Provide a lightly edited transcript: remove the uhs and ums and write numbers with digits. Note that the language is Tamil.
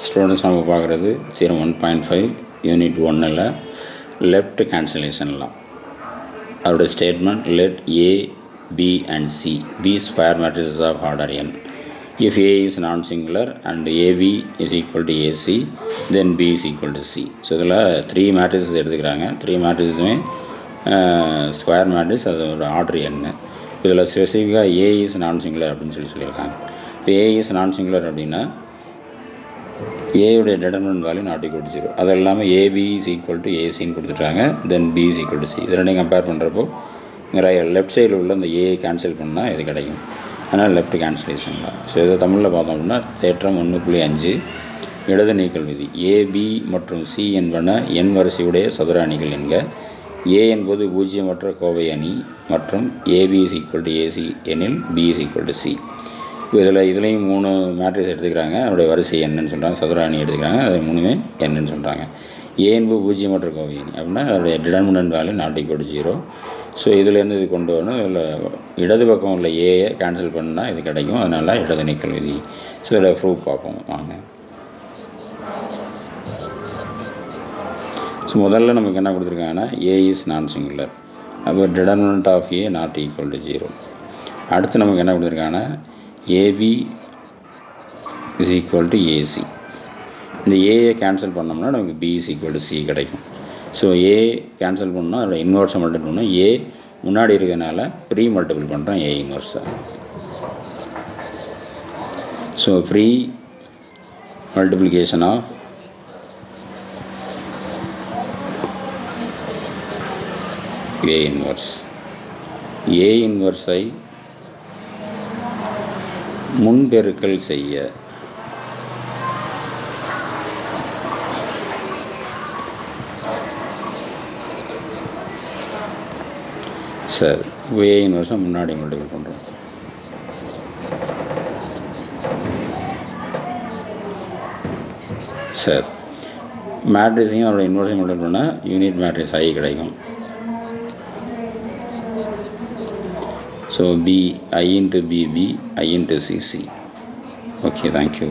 ஸ்டூடெண்ட்ஸ் நம்ம பார்க்குறது தியரம் 1.5 யூனிட் 1ல் லெஃப்ட் கேன்சலேஷன்லாம் அவருடைய statement let A B and C be square matrices of order n if A is non-singular and AB is equal to AC then B is equal to C. So இதில் 3 மேட்ரிசஸ் எடுத்துக்கிறாங்க. 3 மேட்ரிசஸுமே ஸ்கொயர் மேட்ரிக்ஸ், அது ஒரு ஆர்டர் n. இதில் ஸ்பெசிஃபிக்காக ஏ இஸ் நான் சிங்குலர் அப்படின்னு சொல்லியிருக்காங்க. இப்போ ஏ இஸ் நான் சிங்குலர் அப்படின்னா ஏயுடைய determinant value not equal to 0. அது இல்லாமல் ஏபி இஸ் ஈக்குவல் டு ஏசின்னு கொடுத்துட்டாங்க. Then B is equal to C. இது ரெண்டையும் கம்பேர் பண்ணுறப்போ இங்கே லெஃப்ட் சைடில் உள்ள இந்த ஏ கேன்சல் பண்ணால் இது கிடைக்கும். அதனால் லெஃப்ட் கேன்சலேஷன் தான். ஸோ இதை தமிழில் பார்த்தோம் அப்படின்னா தேற்றம் 1.5 இடது நீக்கல் விதி. ஏபி மற்றும் சி என்பன என் வரிசையுடைய சதுர அணிகள் என்க. ஏ என்பது பூஜ்ஜியமற்ற கோவை அணி மற்றும் AB is equal to AC எனில் B is equal to C. இப்போ இதுலேயும் 3 மேட்ரிக்ஸ் எடுத்துக்கிறாங்க. அதோடைய வரிசை என்னன்னு சொல்கிறாங்க. சதுர அணி எடுத்துக்கிறாங்க. அது 3மே என்னன்னு சொல்கிறாங்க. ஏ என்பது பூஜ்ஜியமற்ற கோவை அணி அப்படின்னா அதோடைய determinant value not equal to 0. So இதுலேருந்து இது கொண்டு வரணும். இதில் இடது பக்கம் உள்ள ஏயை கேன்சல் பண்ணால் இது கிடைக்கும். அதனால் இடது நீக்கல் விதி. ஸோ இதில் ப்ரூஃப் பார்ப்போம் வாங்க. ஸோ முதல்ல நமக்கு என்ன கொடுத்துருக்காங்கன்னா ஏ இஸ் நான் சிங்குலர். அப்போ determinant of A not equal to 0. அடுத்து நமக்கு என்ன கொடுத்துருக்காங்கன்னா AB is equal to AC. இந்த ஏயை கேன்சல் பண்ணோம்னா நமக்கு B is equal to C கிடைக்கும். ஸோ ஏ கேன்சல் பண்ணால் அதோட இன்வர்ஸை மல்டிபிள் பண்ணோம். ஏ முன்னாடி இருக்கிறதுனால ப்ரீ மல்டிபிள் பண்ணுறோம் ஏ இன்வர்ஸை. So pre multiplication of A inverse. A இன்வர்ஸை முன்பெருக்கல் செய்ய சார் ஏ இன்வர்ஸை முன்னாடி மல்டிபிள் பண்ணுறோம். சார் மேட்ரிக்ஸையும் அதோட இன்வர்ஸையும் மல்டிபிள் பண்ணால் யூனிட் மேட்ரிக்ஸ் ஐ கிடைக்கும். So B I into BB I into CC. Okay, thank you.